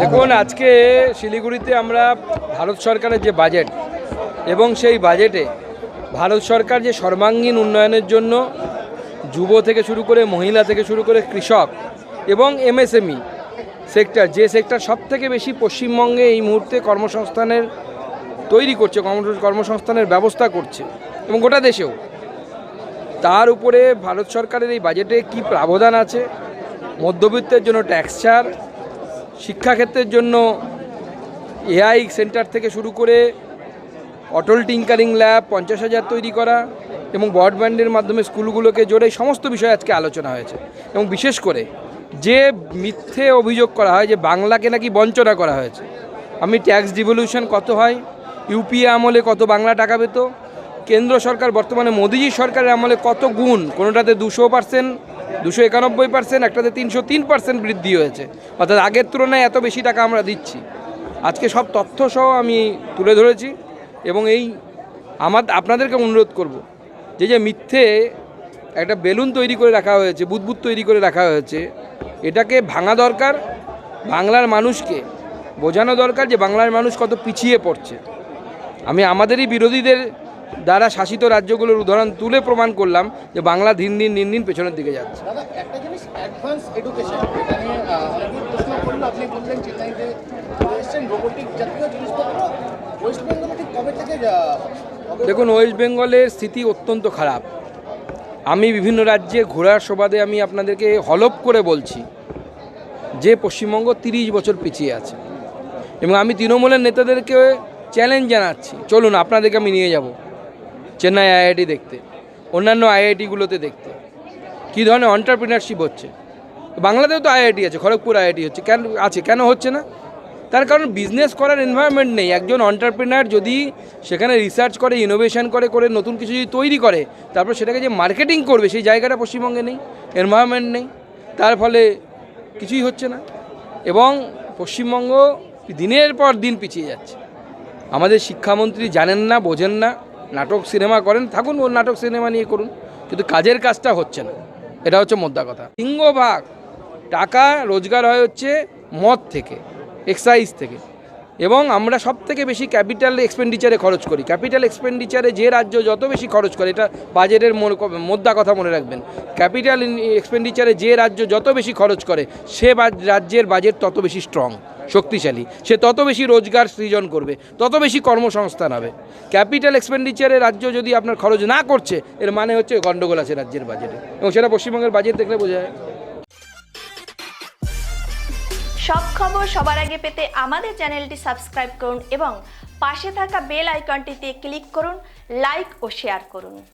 দেখুন, আজকে শিলিগুড়িতে আমরা ভারত সরকারের যে বাজেট এবং সেই বাজেটে ভারত সরকার যে সর্বাঙ্গীন উন্নয়নের জন্য যুব থেকে শুরু করে মহিলা থেকে শুরু করে কৃষক এবং এমএসএমই সেক্টর, যে সেক্টর সব থেকে বেশি পশ্চিমবঙ্গে এই মুহূর্তে কর্মসংস্থানের তৈরি করছে, কর্মসংস্থানের ব্যবস্থা করছে এবং গোটা দেশেও, তার উপরে ভারত সরকারের এই বাজেটে কি প্রাবধান আছে। মধ্যবিত্তের জন্য ট্যাক্স ছাড়, শিক্ষাক্ষেত্রের জন্য এআই সেন্টার থেকে শুরু করে অটল টিঙ্কারিং ল্যাব 50,000 তৈরি করা এবং ব্রডব্যান্ডের মাধ্যমে স্কুলগুলোকে জোরে সমস্ত বিষয় আজকে আলোচনা হয়েছে। এবং বিশেষ করে যে মিথ্যে অভিযোগ করা হয় যে বাংলাকে নাকি বঞ্চনা করা হয়েছে, আমি ট্যাক্স ডিভলিউশন কত হয়, ইউপিএ আমলে কত বাংলা টাকা পেত, কেন্দ্র সরকার বর্তমানে মোদিজি সরকারের আমলে কত গুণ, কোনোটাতে 200%, 291%, একটাতে 303% বৃদ্ধি হয়েছে, অর্থাৎ আগের তুলনায় এত বেশি টাকা আমরা দিচ্ছি। আজকে সব তথ্য সহ আমি তুলে ধরেছি এবং আপনাদেরকে অনুরোধ করব যে মিথ্যে একটা বেলুন তৈরি করে রাখা হয়েছে, বুদবুদ তৈরি করে রাখা হয়েছে, এটাকে ভাঙা দরকার। বাংলার মানুষকে বোঝানো দরকার যে বাংলার মানুষ কত পিছিয়ে পড়ছে। আমি আমাদেরই বিরোধীদের দ্বারা শাসিত রাজ্যগুলোর উদাহরণ তুলে প্রমাণ করলাম যে বাংলা দিন দিন পেছনের দিকে যাচ্ছে। দেখুন, ওয়েস্ট বেঙ্গলের স্থিতি অত্যন্ত খারাপ। আমি বিভিন্ন রাজ্যে ঘোরার সুবাদে আমি আপনাদেরকে হলফ করে বলছি যে পশ্চিমবঙ্গ 30 বছর পিছিয়ে আছে এবং আমি তৃণমূলের নেতাদেরকে চ্যালেঞ্জ জানাচ্ছি, চলুন আপনাদেরকে আমি নিয়ে যাব চেন্নাই আইআইটি দেখতে, অন্যান্য আইআইটিগুলোতে দেখতে কী ধরনের এন্টারপ্রিনারশিপ হচ্ছে। বাংলাতেও তো আইআইটি আছে, খড়গপুর আইআইটি হচ্ছে, কেন হচ্ছে না? তার কারণ বিজনেস করার এনভায়রনমেন্ট নেই। একজন এন্টারপ্রিনার যদি সেখানে রিসার্চ করে, ইনোভেশন করে নতুন কিছু যদি তৈরি করে, তারপর সেটাকে যে মার্কেটিং করবে সেই জায়গাটা পশ্চিমবঙ্গে নেই, এনভায়রনমেন্ট নেই, তার ফলে কিছুই হচ্ছে না এবং পশ্চিমবঙ্গ দিনের পর দিন পিছিয়ে যাচ্ছে। আমাদের শিক্ষামন্ত্রী জানেন না, বোঝেন না, নাটক সিনেমা করেন, থাকুন ওর নাটক সিনেমা নিয়ে করুন, কিন্তু কাজের কাজটা হচ্ছে না। এটা হচ্ছে মোদ্দা কথা। সিংহভাগ টাকা রোজগার হয় হচ্ছে মদ থেকে, এক্সাইজ থেকে, এবং আমরা সব থেকে বেশি ক্যাপিটাল এক্সপেন্ডিচারে খরচ করি। ক্যাপিটাল এক্সপেন্ডিচারে যে রাজ্য যত বেশি খরচ করে, এটা বাজেটের মোদ্দা কথা মনে রাখবেন, ক্যাপিটাল এক্সপেন্ডিচারে যে রাজ্য যত বেশি খরচ করে সে রাজ্যের বাজেট তত বেশি স্ট্রং, শক্তিশালী, সে তত বেশি রোজগার সৃজন করবে, তত বেশি কর্মসংস্থান হবে। ক্যাপিটাল এক্সপেন্ডিচারে রাজ্য যদি আপনার খরচ না করছে, এর মানে হচ্ছে গণ্ডগোল আছে রাজ্যের বাজেটে, এবং সেটা পশ্চিমবঙ্গের বাজেট দেখলে বোঝা যায়। সব খবর সবার আগে পেতে আমাদের চ্যানেলটি সাবস্ক্রাইব করুন এবং পাশে থাকা বেল আইকনটিতে ক্লিক করুন, লাইক ও শেয়ার করুন।